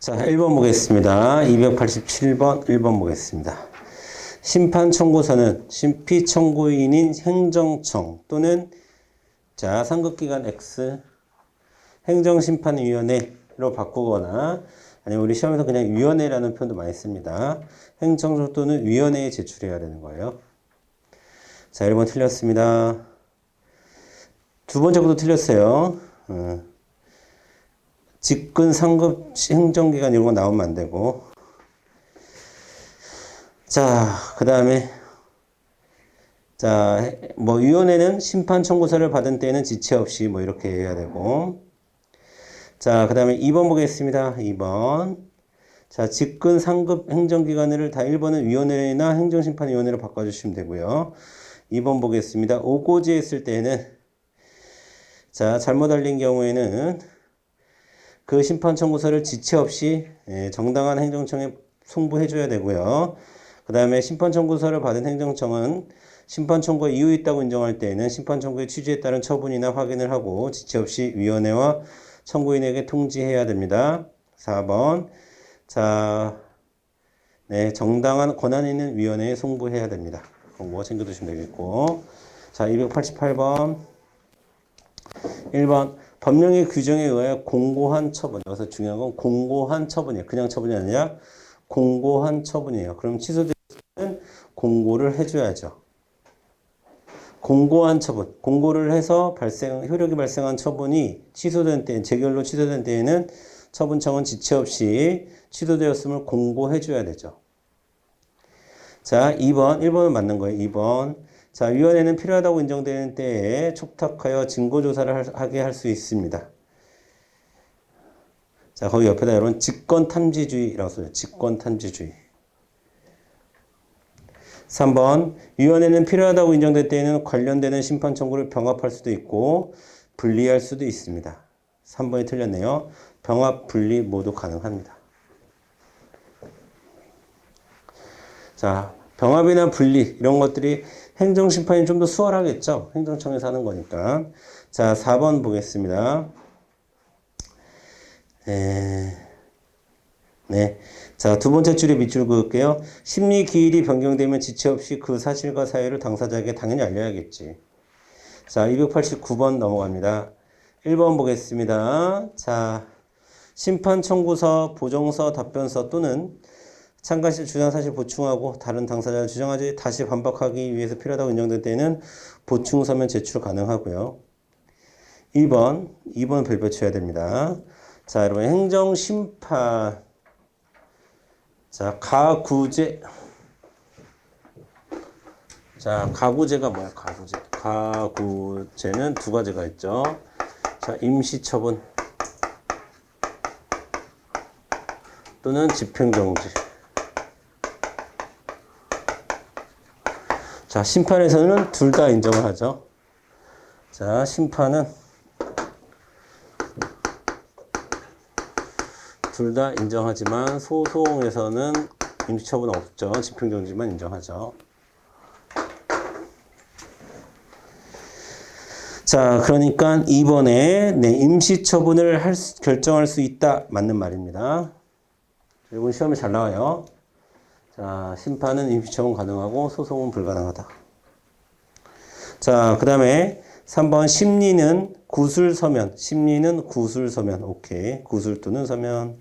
자, 1번 보겠습니다. 287번 1번 보겠습니다. 심판 청구서는 심피 청구인인 행정청 또는 자, 상급기관 X 행정심판위원회로 바꾸거나 아니면 우리 시험에서 그냥 위원회라는 표현도 많이 씁니다. 행정청 또는 위원회에 제출해야 되는 거예요. 자, 1번 틀렸습니다. 두 번째부터 틀렸어요. 직근 상급 행정기관 이런 거 나오면 안 되고. 자, 그 다음에 자, 뭐 위원회는 심판 청구서를 받은 때에는 지체 없이 뭐 이렇게 해야 되고. 자, 그 다음에 2번 보겠습니다. 2번. 자, 직근 상급 행정기관을 다 1번은 위원회나 행정심판위원회로 바꿔주시면 되고요. 2번 보겠습니다. 오고지 했을 때는 자, 잘못 알린 경우에는 그 심판 청구서를 지체 없이 정당한 행정청에 송부해 줘야 되고요. 그 다음에 심판 청구서를 받은 행정청은 심판 청구에 이유 있다고 인정할 때에는 심판 청구의 취지에 따른 처분이나 확인을 하고 지체 없이 위원회와 청구인에게 통지해야 됩니다. 4번. 자, 네, 정당한 권한 있는 위원회에 송부해야 됩니다. 뭐 챙겨두시면 되겠고. 자, 288번. 1번. 법령의 규정에 의하여 공고한 처분. 여기서 중요한 건 공고한 처분이에요. 그냥 처분이 아니라 공고한 처분이에요. 그럼 취소되면 공고를 해줘야죠. 공고한 처분. 공고를 해서 효력이 발생한 처분이 취소된 때, 재결로 취소된 때에는 처분청은 지체 없이 취소되었음을 공고해줘야 되죠. 자, 2번. 1번은 맞는 거예요. 2번. 자, 위원회는 필요하다고 인정되는 때에 촉탁하여 증거조사를 하게 할 수 있습니다. 자, 거기 옆에다 여러분 직권탐지주의라고 써요. 직권탐지주의. 3번. 위원회는 필요하다고 인정될 때에는 관련되는 심판 청구를 병합할 수도 있고 분리할 수도 있습니다. 3번이 틀렸네요. 병합, 분리 모두 가능합니다. 자, 병합이나 분리 이런 것들이 행정심판이 좀 더 수월하겠죠. 행정청에서 하는 거니까. 자, 4번 보겠습니다. 네. 자, 두 번째 줄에 밑줄 그을게요. 심리 기일이 변경되면 지체 없이 그 사실과 사유를 당사자에게 당연히 알려야겠지. 자, 289번 넘어갑니다. 1번 보겠습니다. 자, 심판 청구서, 보정서, 답변서 또는 참가실 주장사실 보충하고 다른 당사자를 주장하지 다시 반박하기 위해서 필요하다고 인정될 때는 보충서면 제출 가능하고요. 2번 별표 쳐야 됩니다. 자, 여러분 행정심판 자, 가구제 자, 가구제가 뭐야? 가구제. 가구제는 두 가지가 있죠. 자, 임시처분 또는 집행정지. 자, 심판에서는 둘 다 인정을 하죠. 자, 심판은 둘 다 인정하지만 소송에서는 임시처분 없죠. 집행정지만 인정하죠. 자, 그러니까 2번에 네, 임시처분을 결정할 수 있다. 맞는 말입니다. 이번 시험에 잘 나와요. 자, 심판은 임시처분 가능하고 소송은 불가능하다. 자, 그 다음에 3번 심리는 구술서면. 심리는 구술서면. 오케이. 구술 또는 서면.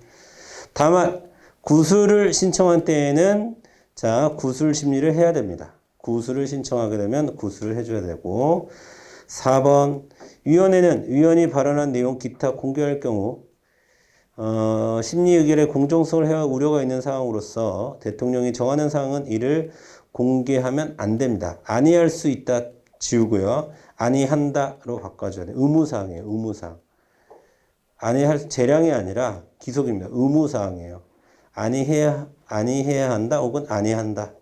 다만 구술을 신청한 때에는 자, 구술 심리를 해야 됩니다. 구술을 신청하게 되면 구술을 해줘야 되고 4번 위원회는 위원이 발언한 내용 기타 공개할 경우 심리 의결의 공정성을 해야 우려가 있는 상황으로서 대통령이 정하는 사항은 이를 공개하면 안 됩니다. 아니할 수 있다 지우고요. 아니한다로 바꿔줘야 돼요. 의무사항이에요. 의무사항. 재량이 아니라 기속입니다. 의무사항이에요. 아니해야 한다 혹은 아니한다.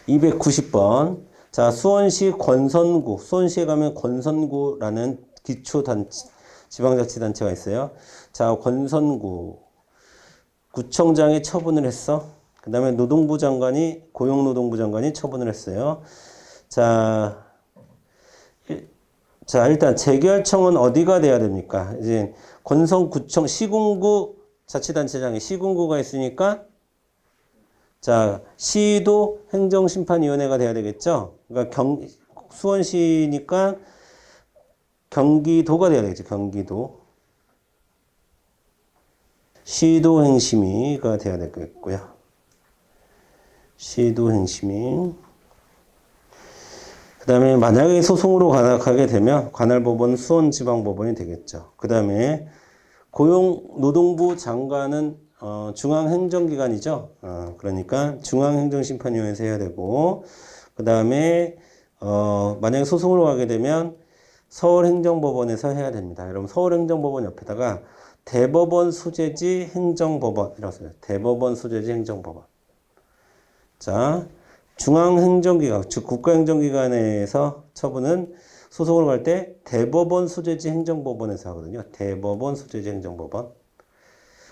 290번. 자, 수원시 권선구. 수원시에 가면 권선구라는 지방자치단체가 있어요. 자, 권선구. 구청장이 처분을 했어. 그 다음에 노동부 장관이, 고용노동부 장관이 처분을 했어요. 자, 자, 일단 재결청은 어디가 돼야 됩니까? 이제 권성구청 시군구 자치단체장에 시군구가 있으니까 자, 시도 행정심판위원회가 돼야 되겠죠? 그러니까 수원시니까 경기도가 돼야 되겠죠. 경기도. 시도행심위가 돼야 되겠고요. 시도행심위. 그 다음에 만약에 소송으로 가게 되면 관할법원 수원지방법원이 되겠죠. 그 다음에 고용노동부 장관은 중앙행정기관이죠. 그러니까 중앙행정심판위원회에서 해야 되고, 그 다음에 만약에 소송으로 가게 되면 서울행정법원에서 해야 됩니다. 여러분 서울행정법원 옆에다가 대법원 소재지 행정법원이라고 써요. 대법원 소재지 행정법원. 자, 중앙행정기관, 즉 국가행정기관에서 처분은 소송으로 갈 때 대법원 소재지 행정법원에서 하거든요. 대법원 소재지 행정법원.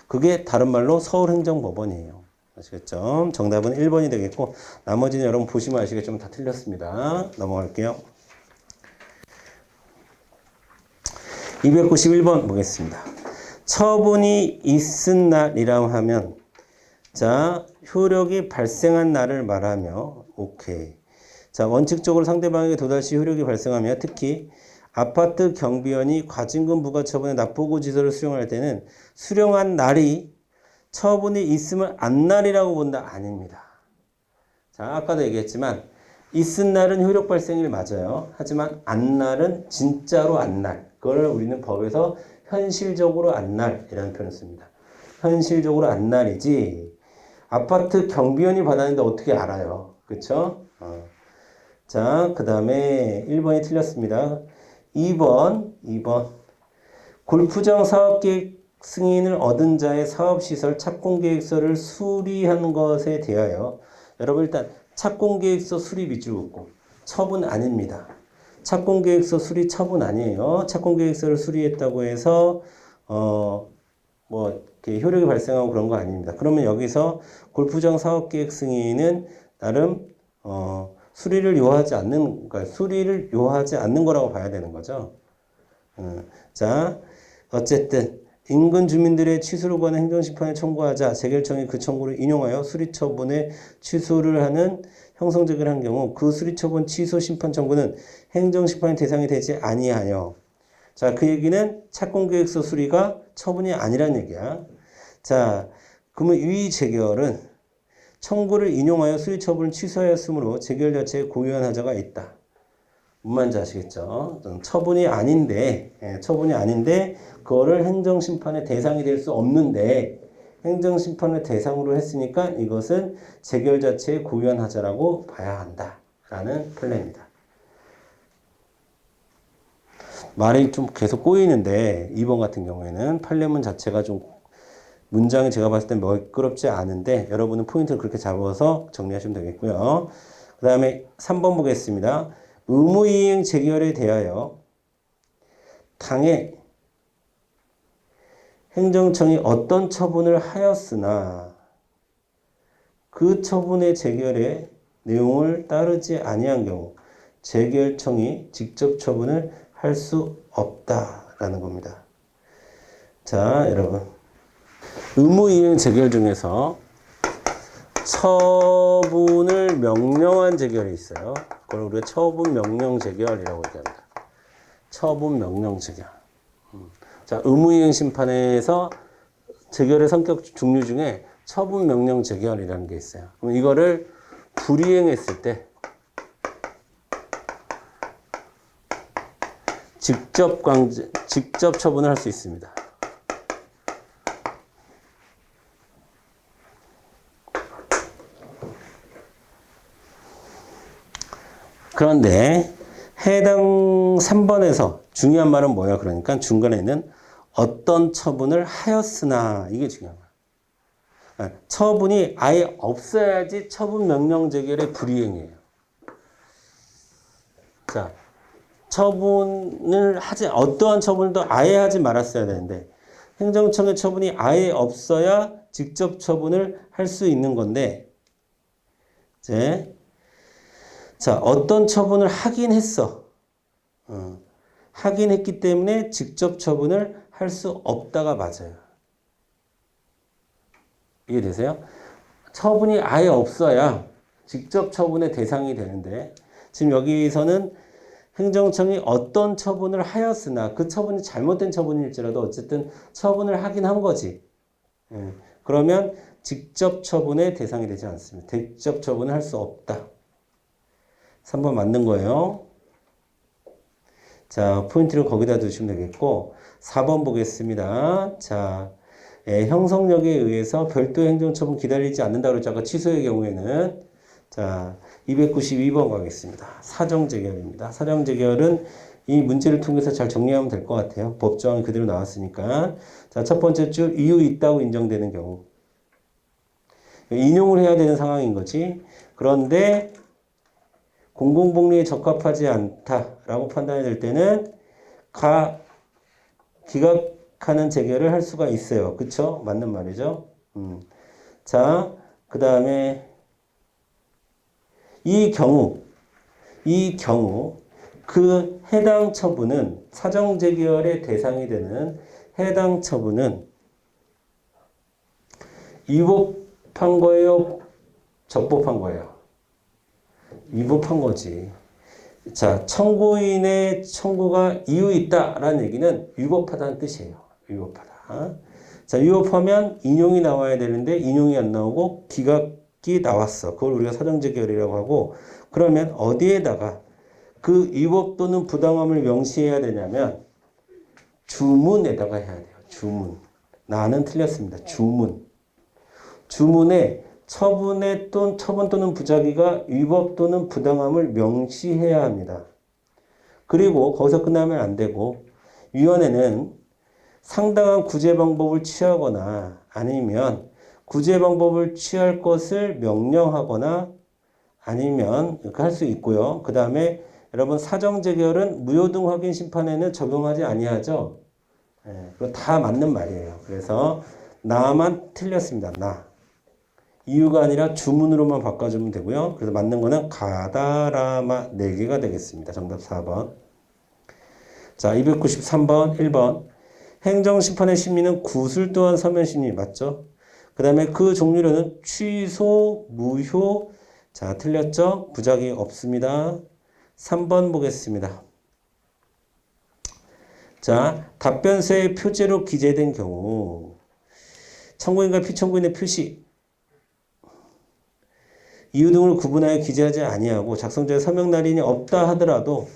그게 다른 말로 서울행정법원이에요. 아시겠죠? 정답은 1번이 되겠고 나머지는 여러분 보시면 아시겠지만 다 틀렸습니다. 넘어갈게요. 291번 보겠습니다. 처분이 있은 날이라고 하면 자, 효력이 발생한 날을 말하며 오케이. 자, 원칙적으로 상대방에게 도달시 효력이 발생하며 특히 아파트 경비원이 과징금 부과처분의 납부고지서를 수령할 때는 수령한 날이 처분이 있으면 안 날이라고 본다. 아닙니다. 자, 아까도 얘기했지만 있은 날은 효력 발생일 맞아요. 하지만 안 날은 진짜로 안 날. 그걸 우리는 법에서 현실적으로 안 날이라는 표현을 씁니다. 현실적으로 안 날이지 아파트 경비원이 받았는데 어떻게 알아요? 그쵸? 자, 그 다음에 1번이 틀렸습니다. 2번. 골프장 사업계획 승인을 얻은 자의 사업시설 착공계획서를 수리한 것에 대하여 여러분 일단 착공계획서 수리 밑줄 긋고 처분 아닙니다. 착공계획서 수리 처분 아니에요. 착공계획서를 수리했다고 해서 이렇게 효력이 발생하고 그런 거 아닙니다. 그러면 여기서 골프장 사업계획 승인은 나름 수리를 요하지 않는, 그러니까 수리를 요하지 않는 거라고 봐야 되는 거죠. 자, 어쨌든 인근 주민들의 취소를 구하는 행정심판에 청구하자 재결청이 그 청구를 인용하여 수리처분에 취소를 하는 형성제기를 한 경우 그 수리처분 취소 심판 청구는 행정심판의 대상이 되지 아니하여 자, 그 얘기는 착공계획서 수리가 처분이 아니란 얘기야. 자, 그러면 위 재결은 청구를 인용하여 수리 처분을 취소하였으므로 재결 자체에 고유한 하자가 있다. 뭔 말인지 아시겠죠? 처분이 아닌데 그거를 행정심판의 대상이 될 수 없는데 행정심판을 대상으로 했으니까 이것은 재결 자체에 고유한 하자라고 봐야 한다라는 판례입니다. 말이 좀 계속 꼬이는데 2번 같은 경우에는 판례문 자체가 좀 문장이 제가 봤을 때 매끄럽지 않은데 여러분은 포인트를 그렇게 잡아서 정리하시면 되겠고요. 그 다음에 3번 보겠습니다. 의무이행 재결에 대하여 당해 행정청이 어떤 처분을 하였으나 그 처분의 재결의 내용을 따르지 아니한 경우 재결청이 직접 처분을 할 수 없다라는 겁니다. 자, 여러분. 의무이행 재결 중에서 처분을 명령한 재결이 있어요. 그걸 우리가 처분 명령 재결이라고 얘기합니다. 처분 명령 재결. 자, 의무이행 심판에서 재결의 성격 종류 중에 처분 명령 재결이라는 게 있어요. 그럼 이거를 불이행했을 때 직접 처분을 할 수 있습니다. 그런데 해당 3번에서 중요한 말은 뭐야? 그러니까 중간에는 어떤 처분을 하였으나 이게 중요한 거야. 처분이 아예 없어야지 처분 명령 재결의 불이행이에요. 자, 처분을 어떠한 처분도 아예 하지 말았어야 되는데 행정청의 처분이 아예 없어야 직접 처분을 할 수 있는 건데 이제 자, 어떤 처분을 하긴 했어. 하긴 했기 때문에 직접 처분을 할 수 없다가 맞아요. 이해되세요? 처분이 아예 없어야 직접 처분의 대상이 되는데 지금 여기서는 행정청이 어떤 처분을 하였으나 그 처분이 잘못된 처분일지라도 어쨌든 처분을 하긴 한 거지. 예. 그러면 직접 처분의 대상이 되지 않습니다. 직접 처분을 할 수 없다. 3번 맞는 거예요. 자, 포인트를 거기다 두시면 되겠고 4번 보겠습니다. 자, 형성력에 의해서 별도의 행정처분 기다리지 않는다고 그랬죠. 아까 취소의 경우에는 자, 292번 가겠습니다. 사정재결입니다. 사정재결은 이 문제를 통해서 잘 정리하면 될 것 같아요. 법조항이 그대로 나왔으니까. 자, 첫 번째 줄 이유 있다고 인정되는 경우. 인용을 해야 되는 상황인 거지. 그런데 공공복리에 적합하지 않다라고 판단이 될 때는 기각하는 재결을 할 수가 있어요. 그쵸? 맞는 말이죠. 자, 그 다음에 이 경우 그 해당 처분은 사정재결의 대상이 되는 해당 처분은 위법한 거예요? 적법한 거예요? 위법한 거지. 자, 청구인의 청구가 이유 있다라는 얘기는 위법하다는 뜻이에요. 위법하다. 자, 위법하면 인용이 나와야 되는데 인용이 안 나오고 기각이 나왔어. 그걸 우리가 사정재결이라고 하고 그러면 어디에다가 그 위법 또는 부당함을 명시해야 되냐면 주문에다가 해야 돼요. 주문. 나는 틀렸습니다. 주문. 주문에 처분 또는 부작위가 위법 또는 부당함을 명시해야 합니다. 그리고 거기서 끝나면 안 되고 위원회는 상당한 구제 방법을 취하거나 아니면 구제 방법을 취할 것을 명령하거나 아니면 이렇게 할 수 있고요. 그 다음에 여러분 사정재결은 무효등 확인 심판에는 적용하지 아니하죠. 그거 다 맞는 말이에요. 그래서 나만 틀렸습니다. 나. 이유가 아니라 주문으로만 바꿔주면 되고요. 그래서 맞는 거는 가다라마 4개가 되겠습니다. 정답 4번. 자, 293번 1번. 행정심판의 심리는 구술 또한 서면심리 맞죠? 그 다음에 그 종류로는 취소, 무효. 자, 틀렸죠? 부작위 없습니다. 3번 보겠습니다. 자, 답변서에 표제로 기재된 경우 청구인과 피청구인의 표시 이유 등을 구분하여 기재하지 아니하고 작성자의 서명 날인이 없다 하더라도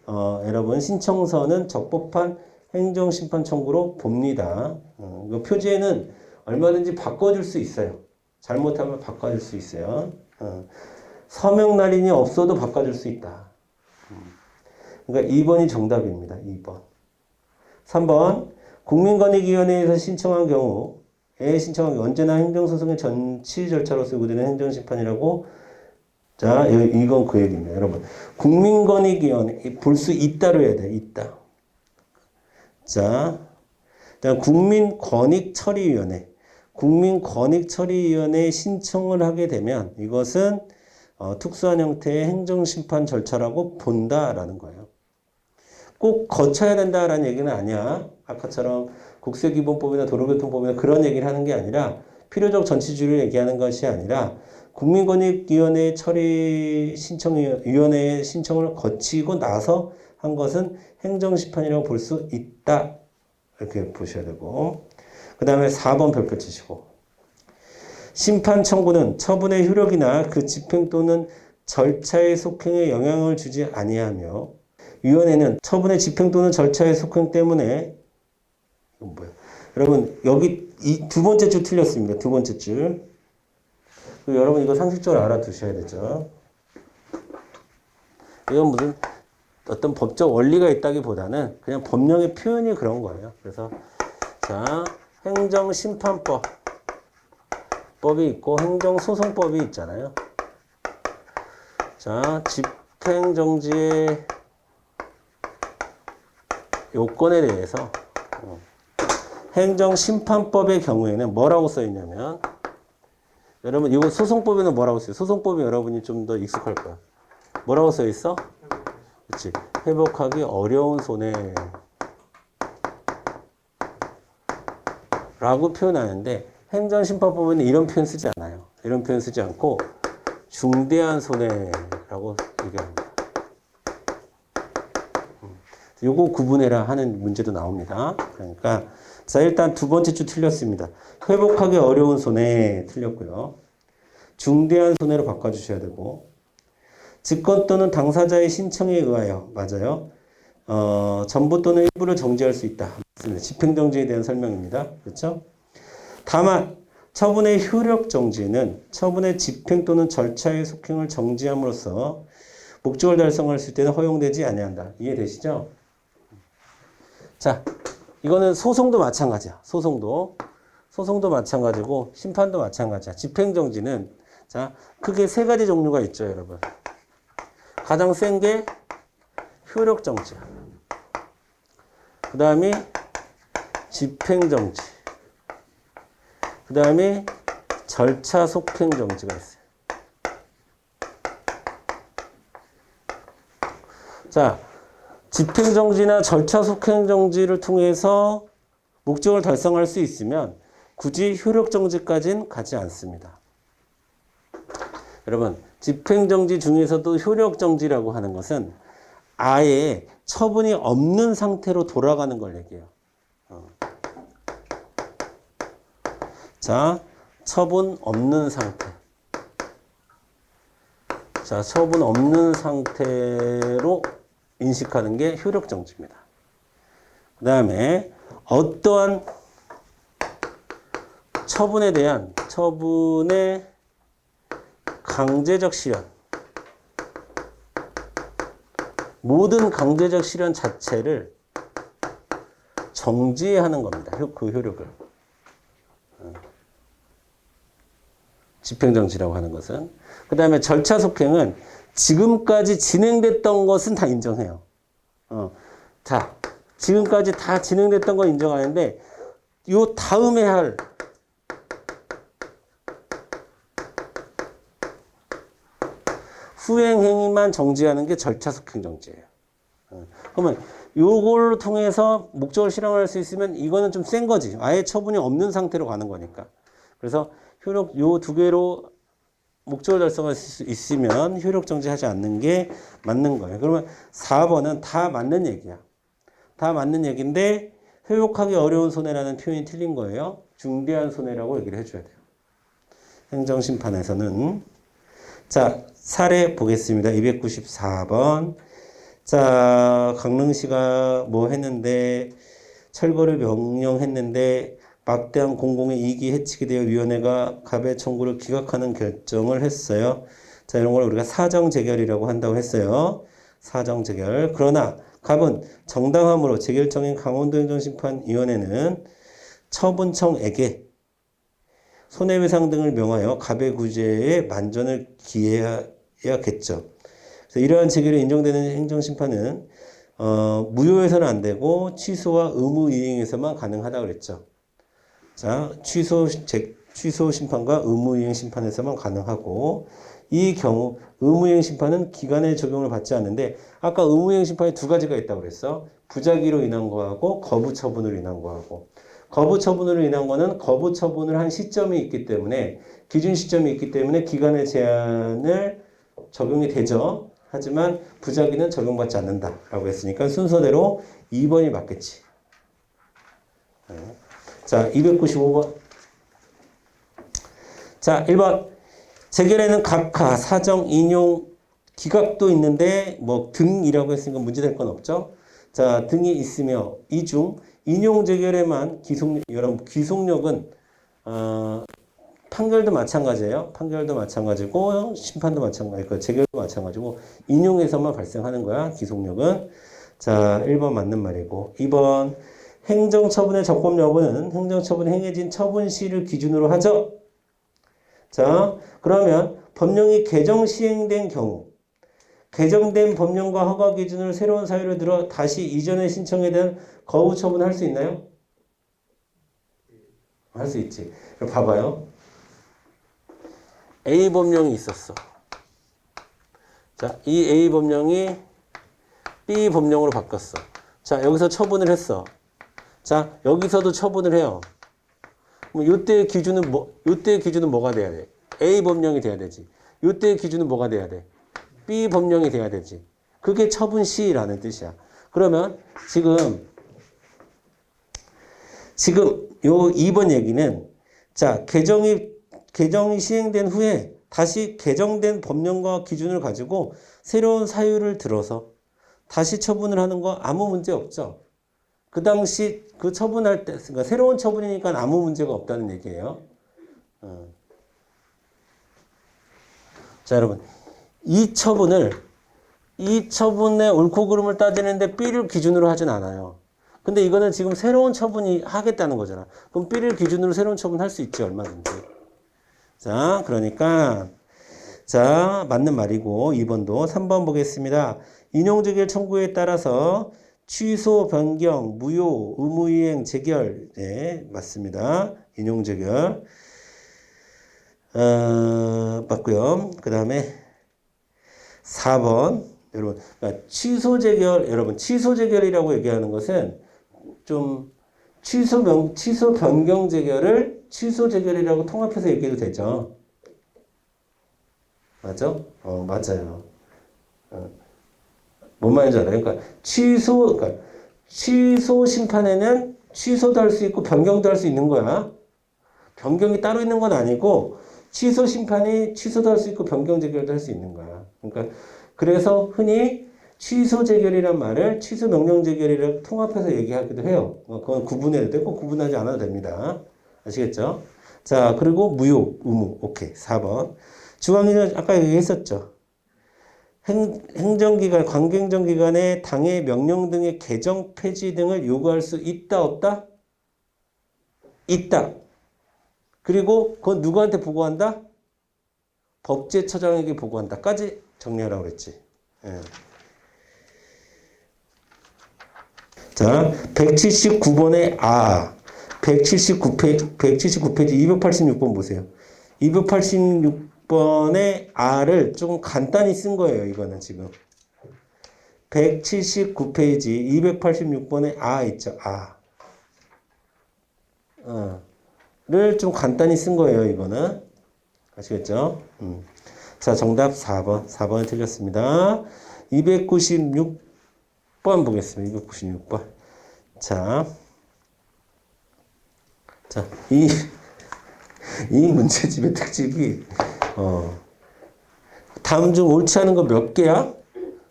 여러분 신청서는 적법한 행정심판 청구로 봅니다. 그 표제는 얼마든지 바꿔줄 수 있어요. 잘못하면 바꿔줄 수 있어요. 서명 날인이 없어도 바꿔줄 수 있다. 그러니까 2번이 정답입니다. 2번. 3번 국민권익위원회에서 신청한 경우에 언제나 행정소송의 전치 절차로서 요구되는 행정심판이라고. 자, 이건 그 얘기입니다. 여러분 국민권익위원회 볼 수 있다로 해야 돼. 있다. 자, 국민권익처리위원회에 신청을 하게 되면 이것은 특수한 형태의 행정심판 절차라고 본다라는 거예요. 꼭 거쳐야 된다라는 얘기는 아니야. 아까처럼 국세기본법이나 도로교통법이나 그런 얘기를 하는 게 아니라 필요적 전치주의를 얘기하는 것이 아니라 국민권익위원회 위원회의 신청을 거치고 나서 한 것은 행정심판이라고 볼 수 있다. 이렇게 보셔야 되고. 그 다음에 4번 별표 치시고. 심판 청구는 처분의 효력이나 그 집행 또는 절차의 속행에 영향을 주지 아니하며 위원회는 처분의 집행 또는 절차의 속행 때문에 이건 뭐야? 여러분 여기 이 두 번째 줄 틀렸습니다. 두 번째 줄. 여러분 이거 상식적으로 알아두셔야 되죠. 이건 무슨 어떤 법적 원리가 있다기보다는 그냥 법령의 표현이 그런 거예요. 그래서 자, 행정심판법이 있고 행정소송법이 있잖아요. 자, 집행정지의 요건에 대해서 행정심판법의 경우에는 뭐라고 써 있냐면 여러분 이거 소송법에는 뭐라고 써요? 소송법이 여러분이 좀 더 익숙할 거야. 뭐라고 써 있어? 그렇지. 회복하기 어려운 손해 라고 표현하는데 행정심판법에는 이런 표현 쓰지 않아요. 이런 표현 쓰지 않고 중대한 손해라고 얘기합니다. 요거 구분해라 하는 문제도 나옵니다. 그러니까 자, 일단 두 번째 주 틀렸습니다. 회복하기 어려운 손해 틀렸고요. 중대한 손해로 바꿔주셔야 되고, 직권 또는 당사자의 신청에 의하여, 맞아요. 전부 또는 일부를 정지할 수 있다. 맞습니다. 집행정지에 대한 설명입니다. 그렇죠? 다만 처분의 효력 정지는 처분의 집행 또는 절차의 속행을 정지함으로써 목적을 달성할 수 있을 때는 허용되지 아니한다. 이해되시죠? 자, 이거는 소송도 마찬가지야. 소송도 마찬가지고 심판도 마찬가지야. 집행정지는 자, 크게 세 가지 종류가 있죠, 여러분. 가장 센 게 효력정지야. 그 다음이 집행정지. 그 다음에 절차 속행정지가 있어요. 자, 집행정지나 절차 속행정지를 통해서 목적을 달성할 수 있으면 굳이 효력정지까지는 가지 않습니다. 여러분, 집행정지 중에서도 효력정지라고 하는 것은 아예 처분이 없는 상태로 돌아가는 걸 얘기해요. 자, 처분 없는 상태. 자, 처분 없는 상태로 인식하는 게 효력정지입니다. 그 다음에 어떠한 처분에 대한 처분의 강제적 실현, 모든 강제적 실현 자체를 정지하는 겁니다. 그 효력을. 집행정지라고 하는 것은. 그 다음에 절차 속행은 지금까지 진행됐던 것은 다 인정해요. 자, 지금까지 다 진행됐던 건 인정하는데 요 다음에 할 후행 행위만 정지하는 게 절차 속행 정지예요. 그러면 요걸 통해서 목적을 실행할 수 있으면 이거는 좀 센 거지. 아예 처분이 없는 상태로 가는 거니까. 그래서 효력 요 두 개로 목적을 달성할 수 있으면 효력 정지하지 않는 게 맞는 거예요. 그러면 4번은 다 맞는 얘기야. 다 맞는 얘기인데 회복하기 어려운 손해라는 표현이 틀린 거예요. 중대한 손해라고 얘기를 해줘야 돼요. 행정심판에서는. 자, 사례 보겠습니다. 294번. 자, 강릉시가 뭐 했는데 철거를 명령했는데 막대한 공공의 이익이 해치게 되어 위원회가 가배 청구를 기각하는 결정을 했어요. 자, 이런 걸 우리가 사정재결이라고 한다고 했어요. 사정재결. 그러나 갑은 정당함으로 재결정인 강원도행정심판위원회는 처분청에게 손해배상 등을 명하여 가배 구제에 만전을 기해야겠죠. 그래서 이러한 재결이 인정되는 행정심판은 무효해서는 안 되고 취소와 의무이행에서만 가능하다고 그랬죠. 자, 취소 심판과 의무이행 심판에서만 가능하고, 이 경우 의무이행 심판은 기간의 적용을 받지 않는데, 아까 의무이행 심판이 두 가지가 있다고 그랬어. 부작위로 인한 거하고 거부 처분으로 인한 거하고. 거부 처분으로 인한 거는 거부 처분을 한 시점이 있기 때문에, 기준 시점이 있기 때문에 기간의 제한을 적용이 되죠. 하지만 부작위는 적용받지 않는다라고 했으니까 순서대로 2번이 맞겠지. 네. 자, 295번. 자, 1번. 재결에는 각하, 사정, 인용, 기각도 있는데 뭐 등이라고 했으니까 문제될 건 없죠. 자, 등이 있으며 이 중 인용 재결에만 여러분 귀속력은 판결도 마찬가지예요. 판결도 마찬가지고 심판도 마찬가지고 재결도 마찬가지고 인용에서만 발생하는 거야. 귀속력은. 자, 1번 맞는 말이고 2번. 행정처분의 적법 여부는 행정처분이 행해진 처분시를 기준으로 하죠. 자, 그러면 법령이 개정 시행된 경우 개정된 법령과 허가 기준을 새로운 사유를 들어 다시 이전의 신청에 대한 거부 처분을 할 수 있나요? 할 수 있지. 그럼 봐봐요. A 법령이 있었어. 자, 이 A 법령이 B 법령으로 바꿨어. 자, 여기서 처분을 했어. 자, 여기서도 처분을 해요. 뭐 요때의 기준은 요때의 기준은 뭐가 돼야 돼? A 법령이 돼야 되지. 요때의 기준은 뭐가 돼야 돼? B 법령이 돼야 되지. 그게 처분 시라는 뜻이야. 그러면 지금 요 2번 얘기는 자, 개정이 시행된 후에 다시 개정된 법령과 기준을 가지고 새로운 사유를 들어서 다시 처분을 하는 거 아무 문제 없죠. 그 당시 그 처분할 때, 그러니까 새로운 처분이니까 아무 문제가 없다는 얘기예요. 자, 여러분. 이 처분의 옳고 그름을 따지는데 B를 기준으로 하진 않아요. 근데 이거는 지금 새로운 처분이 하겠다는 거잖아. 그럼 B를 기준으로 새로운 처분 할 수 있지, 얼마든지. 자, 그러니까, 자, 맞는 말이고, 2번도 3번 보겠습니다. 인용재결 청구에 따라서 취소, 변경, 무효, 의무이행, 재결. 네, 맞습니다. 인용재결. 맞고요. 그 다음에 4번. 여러분, 그러니까 여러분, 취소 재결이라고 얘기하는 것은 좀 취소 변경 재결을 취소 재결이라고 통합해서 얘기해도 되죠. 맞아? 맞아요. 뭔 말인지 알아요? 그러니까 취소 심판에는 취소도 할 수 있고 변경도 할 수 있는 거야. 변경이 따로 있는 건 아니고 취소 심판이 취소도 할 수 있고 변경 재결도 할 수 있는 거야. 그러니까 그래서 흔히 취소 재결이란 말을 취소 명령 재결이라고 통합해서 얘기하기도 해요. 그건 구분해도 되고 구분하지 않아도 됩니다. 아시겠죠? 자, 그리고 무효, 의무. 오케이. 4번. 중앙위는 아까 얘기했었죠. 행정기관, 관계행정기관의 당의 명령 등의 개정, 폐지 등을 요구할 수 있다, 없다? 있다. 그리고 그건 누구한테 보고한다? 법제처장에게 보고한다까지 정리하라고 그랬지. 예. 자, 179번의 179페이지 286번 보세요. 286번의 R을 조금 간단히 쓴 거예요, 이거는 지금. 179페이지 286번의 있죠, 를 좀 간단히 쓴 거예요, 이거는. 아시겠죠? 자, 정답 4번. 4번이 틀렸습니다. 296번 보겠습니다. 296번. 자, 이 문제집의 특집이, 다음 중 옳지 않은 거 몇 개야?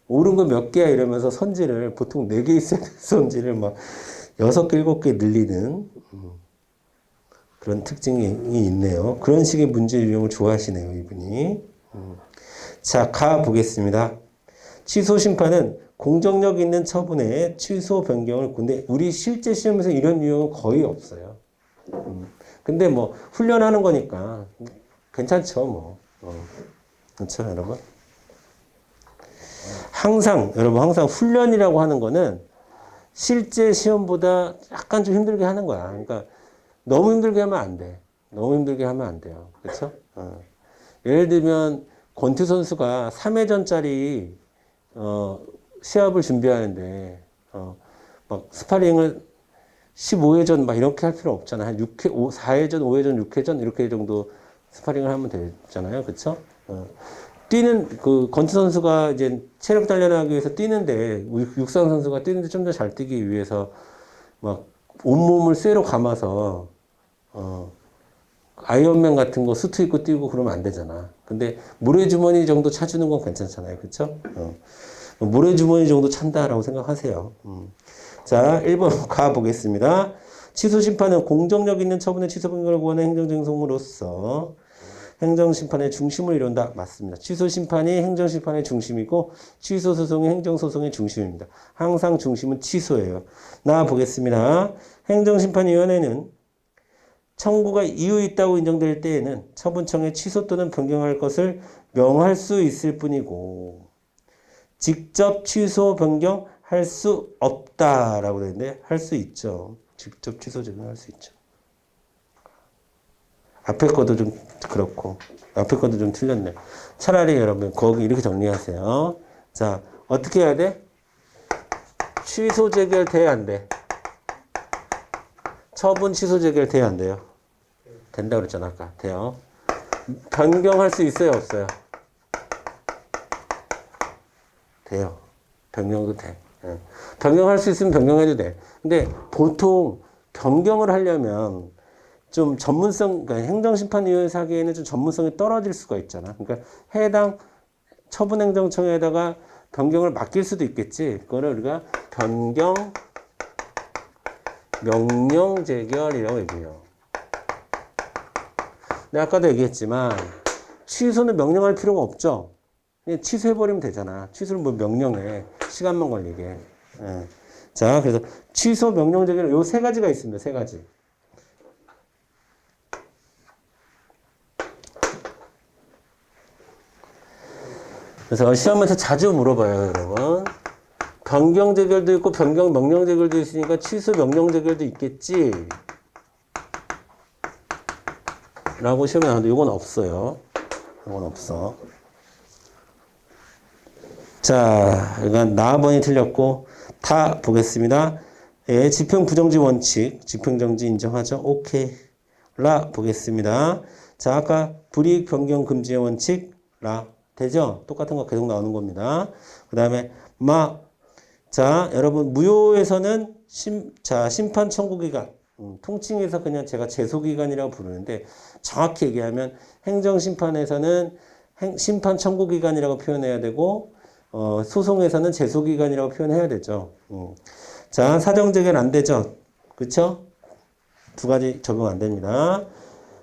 옳은 거 몇 개야? 이러면서 선지를, 보통 4개 있어야 되는 선지를 막 6개, 7개 늘리는, 그런 특징이 있네요. 그런 식의 문제 유형을 좋아하시네요, 이분이. 자, 가 보겠습니다. 취소 심판은 공정력 있는 처분에 취소 변경을, 근데 우리 실제 시험에서 이런 유형은 거의 없어요. 근데 뭐 훈련하는 거니까 괜찮죠, 뭐. 그렇죠, 여러분? 여러분 항상 훈련이라고 하는 거는 실제 시험보다 약간 좀 힘들게 하는 거야. 그러니까 너무 힘들게 하면 안 돼. 너무 힘들게 하면 안 돼요. 그렇죠? 예를 들면 권투 선수가 3회전짜리 시합을 준비하는데 막 스파링을 15회전 막 이렇게 할 필요 없잖아. 한 4회전, 5회전, 6회전 이렇게 정도 스파링을 하면 되잖아요. 그렇죠? 뛰는 권투 선수가 이제 체력 단련하기 위해서 뛰는데 육상 선수가 뛰는데 좀 더 잘 뛰기 위해서 막 온몸을 쇠로 감아서 아이언맨 같은 거 수트 입고 뛰고 그러면 안 되잖아. 근데 모래주머니 정도 차주는 건 괜찮잖아요. 그쵸? 모래주머니 정도 찬다라고 생각하세요. 자, 1번 가보겠습니다. 취소심판은 공정력 있는 처분의 취소 변경을 구하는 행정쟁송으로서 행정심판의 중심을 이룬다. 맞습니다. 취소심판이 행정심판의 중심이고 취소소송이 행정소송의 중심입니다. 항상 중심은 취소예요. 나와보겠습니다. 행정심판위원회는 청구가 이유 있다고 인정될 때에는 처분청에 취소 또는 변경할 것을 명할 수 있을 뿐이고 직접 취소 변경할 수 없다라고 되는데 할 수 있죠. 직접 취소 변경할 수 있죠. 앞에 것도 좀 그렇고 앞에 것도 좀 틀렸네. 차라리 여러분 거기 이렇게 정리하세요. 자, 어떻게 해야 돼? 취소 재결 돼, 안 돼? 처분 취소 재결 돼, 안 돼요? 된다 그랬잖아, 아까. 돼요. 변경할 수 있어요, 없어요? 돼요. 변경도 돼. 예. 변경할 수 있으면 변경해도 돼. 근데 보통 변경을 하려면 좀 전문성, 그러니까 행정심판위원회에서 하기에는 좀 전문성이 떨어질 수가 있잖아. 그러니까 해당 처분행정청에다가 변경을 맡길 수도 있겠지. 그거를 우리가 변경 명령 재결이라고 얘기해요. 내가 아까도 얘기했지만 취소는 명령할 필요가 없죠. 그냥 취소해버리면 되잖아. 취소를 뭐 명령해. 시간만 걸리게. 예. 자, 그래서 취소 명령 재결 요 세 가지가 있습니다. 세 가지. 그래서 시험에서 자주 물어봐요, 여러분. 변경 재결도 있고 변경 명령 재결도 있으니까 취소 명령 재결도 있겠지? 라고 시험에 나오는데 이건 없어요. 이건 없어. 자, 이건 나번이 틀렸고 다 보겠습니다. 예, 집행 부정지 원칙, 집행정지 인정하죠? 오케이. 라 보겠습니다. 자, 아까 불이익 변경 금지의 원칙 라 되죠? 똑같은 거 계속 나오는 겁니다. 그 다음에 자, 여러분 무효에서는 심판 청구 기간, 통칭해서 그냥 제가 제소 기간이라고 부르는데 정확히 얘기하면 행정심판에서는 심판 청구 기간이라고 표현해야 되고 소송에서는 제소 기간이라고 표현해야 되죠. 자, 사정 재결 안 되죠? 그렇죠? 두 가지 적용 안 됩니다.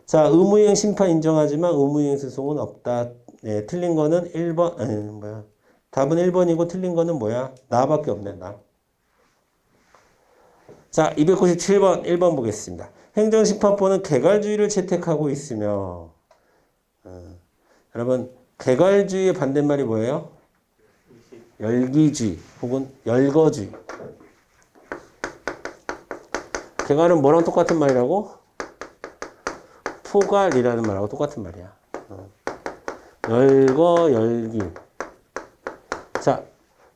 자, 의무이행 심판 인정하지만 의무이행 소송은 없다. 네, 틀린 거는 1번, 답은 1번이고 틀린 거는 뭐야? 나밖에 없네, 나. 자, 297번, 1번 보겠습니다. 행정심판법은 개괄주의를 채택하고 있으며, 여러분, 개괄주의의 반대말이 뭐예요? 열기주의, 혹은 열거주의. 개괄은 뭐랑 똑같은 말이라고? 포괄이라는 말하고 똑같은 말이야. 열거, 열기. 자,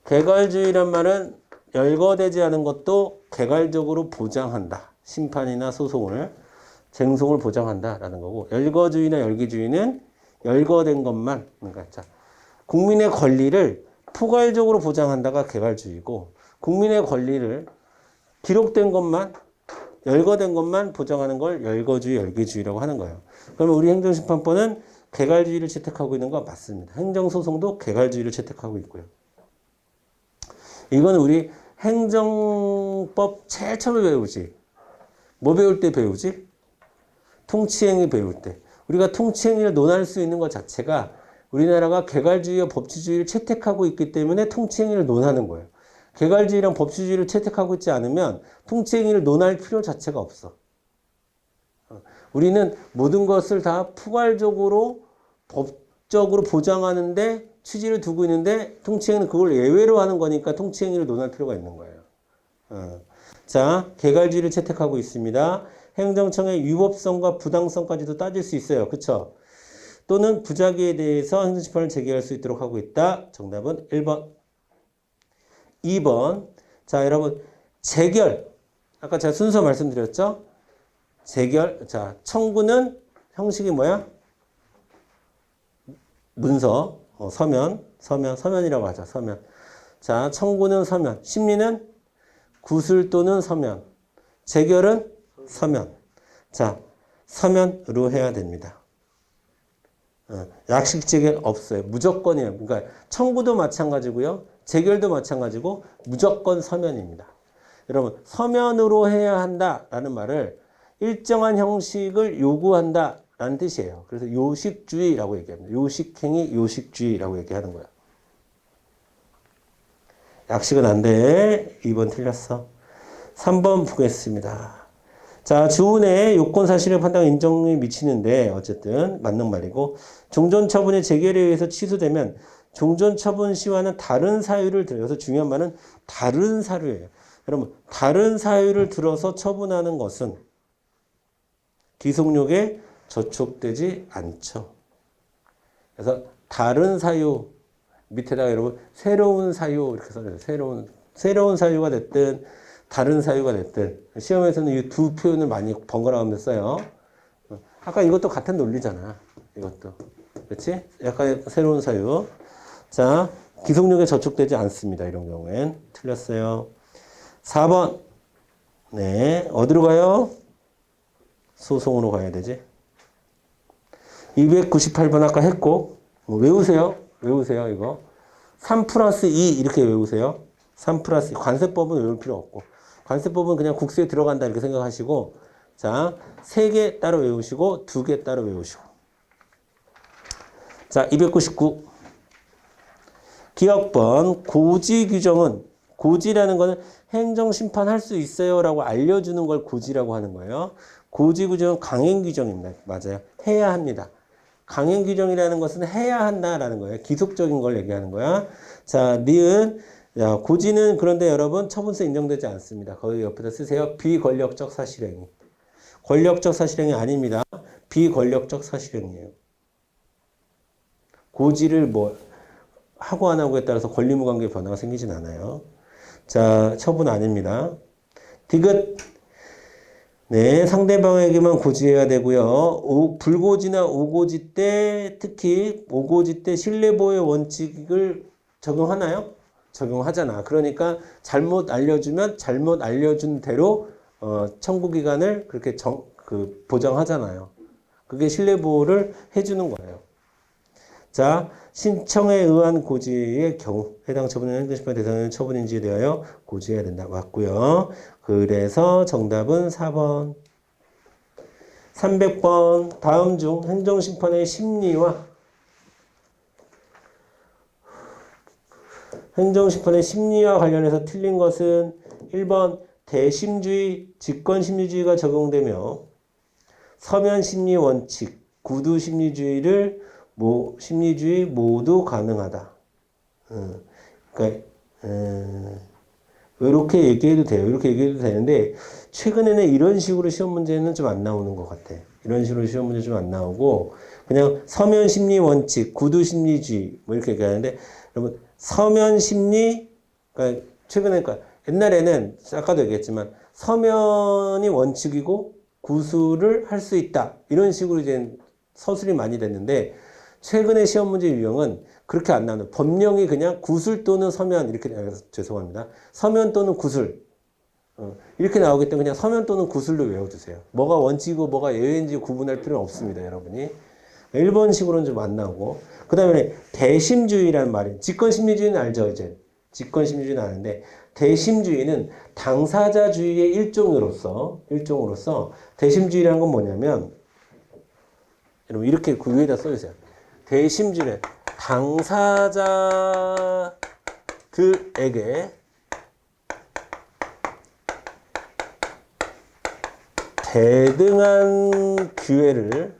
개괄주의란 말은 열거되지 않은 것도 개괄적으로 보장한다. 심판이나 소송을, 쟁송을 보장한다라는 거고, 열거주의나 열기주의는 열거된 것만, 그러니까 자, 국민의 권리를 포괄적으로 보장한다가 개괄주의고, 국민의 권리를 기록된 것만, 열거된 것만 보장하는 걸 열거주의, 열기주의라고 하는 거예요. 그러면 우리 행정심판법은 개괄주의를 채택하고 있는 거 맞습니다. 행정소송도 개괄주의를 채택하고 있고요. 이건 우리 행정법 제일 처음에 배우지. 뭐 배울 때 배우지? 통치행위 배울 때. 우리가 통치행위를 논할 수 있는 것 자체가 우리나라가 개괄주의와 법치주의를 채택하고 있기 때문에 통치행위를 논하는 거예요. 개괄주의랑 법치주의를 채택하고 있지 않으면 통치행위를 논할 필요 자체가 없어. 우리는 모든 것을 다 포괄적으로 법적으로 보장하는데 취지를 두고 있는데 통치행위는 그걸 예외로 하는 거니까 통치행위를 논할 필요가 있는 거예요. 자, 개괄주의를 채택하고 있습니다. 행정청의 위법성과 부당성까지도 따질 수 있어요. 그쵸? 또는 부작위에 대해서 행정심판을 제기할 수 있도록 하고 있다. 정답은 1번. 2번. 자, 여러분. 재결. 아까 제가 순서 말씀드렸죠? 재결. 자, 청구는 형식이 뭐야? 문서. 서면이라고 하자. 서면. 자, 청구는 서면. 심리는 구술 또는 서면. 재결은 서면. 자, 서면으로 해야 됩니다. 약식 재결 없어요. 무조건이에요. 그러니까 청구도 마찬가지고요. 재결도 마찬가지고 무조건 서면입니다. 여러분, 서면으로 해야 한다라는 말을 일정한 형식을 요구한다라는 뜻이에요. 그래서 요식주의라고 얘기합니다. 요식행위, 요식주의라고 얘기하는 거야. 약식은 안 돼. 2번 틀렸어. 3번 보겠습니다. 자, 주문에 요건 사실의 판단 인정이 미치는데 어쨌든 맞는 말이고 종전처분의 재결에 의해서 취소되면 종전처분 시와는 다른 사유를 들어요. 여기서 중요한 말은 다른 사유예요. 여러분, 다른 사유를 들어서 처분하는 것은 기속력에 저촉되지 않죠. 그래서 다른 사유 밑에다가 여러분 새로운 사유 이렇게 써요. 새로운 새로운 사유가 됐든 다른 사유가 됐든 시험에서는 이 두 표현을 많이 번갈아 가면서 써요. 아까 이것도 같은 논리잖아. 이것도. 그렇지? 약간 새로운 사유. 자, 기속력에 저촉되지 않습니다. 이런 경우엔. 틀렸어요. 4번. 네. 어디로 가요? 소송으로 가야 되지. 298번 아까 했고. 외우세요. 외우세요. 이거. 3 플러스 2 이렇게 외우세요. 3 플러스 2. 관세법은 외울 필요 없고. 관세법은 그냥 국수에 들어간다 이렇게 생각하시고. 자, 3개 따로 외우시고 2개 따로 외우시고. 자, 299. 기억번 고지 규정은 고지라는 거는 행정심판 할 수 있어요 라고 알려주는 걸 고지라고 하는 거예요. 고지 규정은 강행 규정입니다. 맞아요. 해야 합니다. 강행 규정이라는 것은 해야 한다라는 거예요. 기속적인 걸 얘기하는 거야. 자, 니은. 자, 고지는 그런데 여러분 처분서 인정되지 않습니다. 거기 옆에다 쓰세요. 비권력적 사실행위. 권력적 사실행위 아닙니다. 비권력적 사실행위예요. 고지를 뭐 하고 안 하고에 따라서 권리무관계 변화가 생기진 않아요. 자, 처분 아닙니다. 디귿. 네, 상대방에게만 고지해야 되고요. 불고지나 오고지 때, 특히 오고지 때 신뢰보호의 원칙을 적용하나요? 적용하잖아. 그러니까 잘못 알려주면 잘못 알려준 대로 청구기간을 그렇게 보장하잖아요. 그게 신뢰보호를 해주는 거예요. 자, 신청에 의한 고지의 경우 해당 처분은 행정심판 대상의 처분인지에 대하여 고지해야 된다. 맞고요. 그래서 정답은 4번. 300번. 다음 중 행정심판의 심리와 관련해서 틀린 것은 1번 대심주의, 직권심리주의가 적용되며 서면심리 원칙, 심리주의 모두 가능하다. 그러니까 이렇게 얘기해도 돼요. 이렇게 얘기해도 되는데 최근에는 이런 식으로 시험 문제는 좀 안 나오는 것 같아. 이런 식으로 시험 문제 좀 안 나오고 그냥 서면 심리 원칙, 구두 심리주의 뭐 이렇게 얘기하는데 여러분 서면 심리 그러니까 최근에 그러니까 옛날에는 아까도 얘기했지만 서면이 원칙이고 구술을 할 수 있다. 이런 식으로 이제 서술이 많이 됐는데 최근의 시험 문제 유형은 그렇게 안 나오는 법령이 그냥 구술 또는 서면 이렇게 죄송합니다. 서면 또는 구술 이렇게 나오기 때문에 그냥 서면 또는 구술로 외워두세요. 뭐가 원칙이고 뭐가 예외인지 구분할 필요는 없습니다. 여러분이 1번식으로는 좀 안 나오고 그 다음에 대심주의라는 말이 직권심리주의는 알죠. 이제 직권심리주의는 아는데 대심주의는 당사자주의의 일종으로서 대심주의라는 건 뭐냐면 여러분 이렇게 그 위에다 써주세요. 대심주의는 당사자들에게 대등한 기회를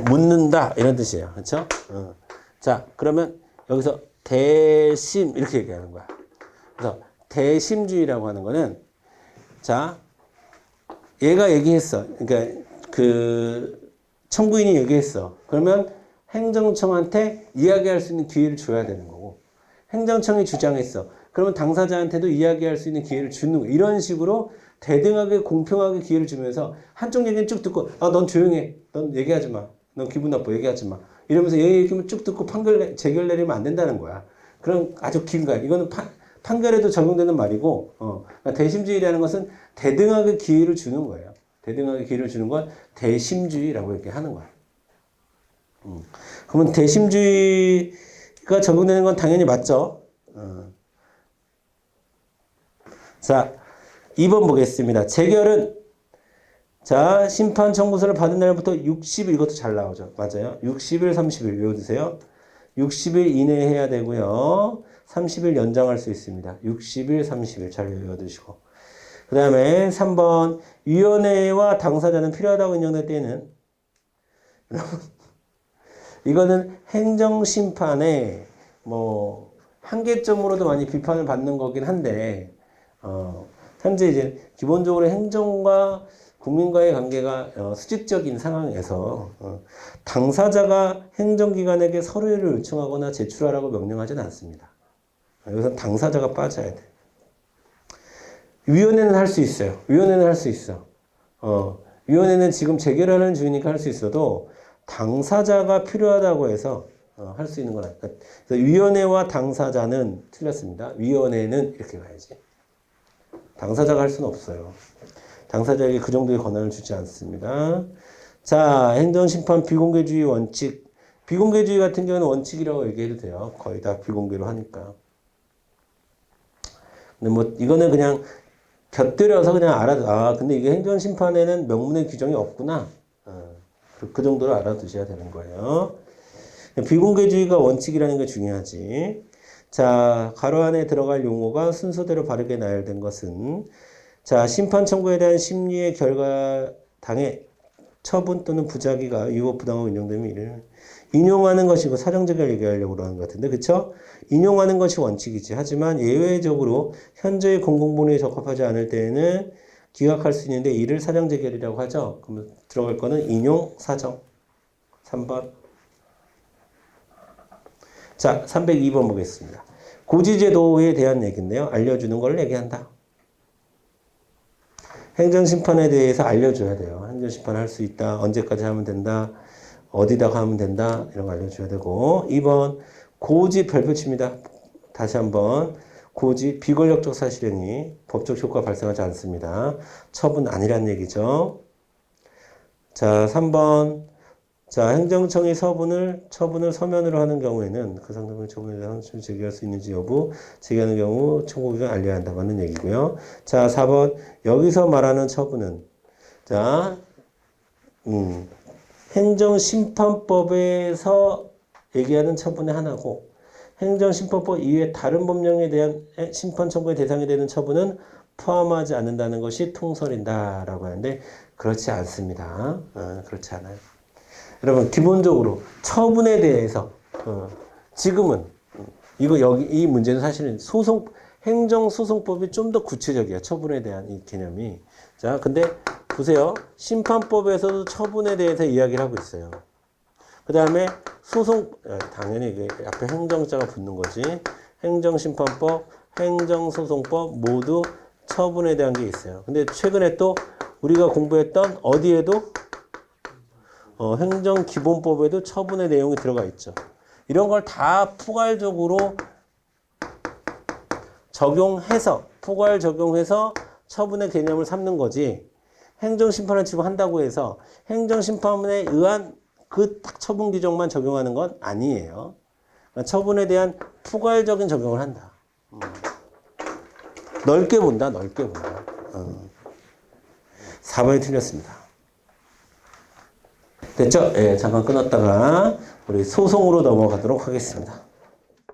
묻는다 이런 뜻이에요. 그렇죠? 자, 그러면 여기서 대심 이렇게 얘기하는 거야. 그래서 대심주의라고 하는 거는 자, 얘가 얘기했어. 그러니까 그 청구인이 얘기했어. 그러면 행정청한테 이야기할 수 있는 기회를 줘야 되는 거고 행정청이 주장했어. 그러면 당사자한테도 이야기할 수 있는 기회를 주는 거. 이런 식으로 대등하게 공평하게 기회를 주면서 한쪽 얘기는 쭉 듣고 넌 조용해. 넌 얘기하지 마. 넌 기분 나빠. 얘기하지 마. 이러면서 얘 얘기만 쭉 듣고 재결 내리면 안 된다는 거야. 그럼 아주 긴 거야. 이거는 판결에도 적용되는 말이고 그러니까 대심주의라는 것은 대등하게 기회를 주는 거예요. 대등하게 기회를 주는 건 대심주의라고 이렇게 하는 거야. 그러면 대심주의가 적용되는 건 당연히 맞죠. 자, 2번 보겠습니다. 재결은 자, 심판 청구서를 받은 날부터 60일 이것도 잘 나오죠. 맞아요. 60일, 30일 외워두세요. 60일 이내에 해야 되고요. 30일 연장할 수 있습니다. 60일, 30일 잘 외워두시고. 그 다음에 3번 위원회와 당사자는 필요하다고 인정될 때는 이거는 행정심판의 한계점으로도 많이 비판을 받는 거긴 한데 현재 이제 기본적으로 행정과 국민과의 관계가 수직적인 상황에서 당사자가 행정기관에게 서류를 요청하거나 제출하라고 명령하지는 않습니다. 여기서 당사자가 빠져야 돼. 위원회는 할 수 있어요. 위원회는 할 수 있어. 위원회는 지금 재결하는 중이니까 할 수 있어도 당사자가 필요하다고 해서 할 수 있는 건 아니에요. 그래서 위원회와 당사자는 틀렸습니다. 위원회는 이렇게 가야지. 당사자가 할 수는 없어요. 당사자에게 그 정도의 권한을 주지 않습니다. 자, 행정심판 비공개주의 원칙. 비공개주의 같은 경우는 원칙이라고 얘기해도 돼요. 거의 다 비공개로 하니까. 근데 뭐 이거는 그냥 곁들여서 그냥 근데 이게 행정심판에는 명문의 규정이 없구나. 그 정도로 알아두셔야 되는 거예요. 비공개주의가 원칙이라는 게 중요하지. 자, 가로 안에 들어갈 용어가 순서대로 바르게 나열된 것은 자, 심판 청구에 대한 심리의 결과 당의 처분 또는 부작위가 위법 부당하고 인용되면 이를 인용하는 것이고 사정재결 얘기하려고 그러는 것 같은데 그쵸? 인용하는 것이 원칙이지. 하지만 예외적으로 현재의 공공분에 적합하지 않을 때에는 기각할 수 있는데 이를 사정재결이라고 하죠. 그러면 들어갈 거는 인용, 사정. 3번. 자, 302번 보겠습니다. 고지제도에 대한 얘기인데요. 알려주는 걸 얘기한다. 행정심판에 대해서 알려줘야 돼요. 행정심판 할 수 있다. 언제까지 하면 된다. 어디다가 하면 된다. 이런 거 알려줘야 되고. 2번 고지 별표칩니다. 다시 한번 고지 비권력적 사실행위 법적 효과 발생하지 않습니다. 처분 아니란 얘기죠. 자, 3번 자, 행정청이 처분을 서면으로 하는 경우에는 그 상대방의 처분에 대한 항소를 제기할 수 있는지 여부 제기하는 경우 청구기관 알려야 한다는 얘기고요. 자, 4번 여기서 말하는 처분은 자, 행정심판법에서 얘기하는 처분의 하나고 행정심판법 이외에 다른 법령에 대한 심판 청구의 대상이 되는 처분은 포함하지 않는다는 것이 통설인다라고 하는데 그렇지 않습니다. 그렇지 않아요. 여러분 기본적으로 처분에 대해서 지금은 이 문제는 사실은 행정소송법이 좀 더 구체적이야. 처분에 대한 이 개념이. 자, 근데 보세요. 심판법에서도 처분에 대해서 이야기를 하고 있어요. 그 다음에 당연히 이게 앞에 행정자가 붙는 거지. 행정심판법, 행정소송법 모두 처분에 대한 게 있어요. 근데 최근에 또 우리가 공부했던 어디에도 행정기본법에도 처분의 내용이 들어가 있죠. 이런 걸 다 포괄적으로 포괄 적용해서 처분의 개념을 삼는 거지. 행정심판을 지금 한다고 해서 행정심판에 의한 그 딱 처분 규정만 적용하는 건 아니에요. 그러니까 처분에 대한 포괄적인 적용을 한다. 넓게 본다. 4번이 틀렸습니다. 됐죠? 예, 잠깐 끊었다가 우리 소송으로 넘어가도록 하겠습니다.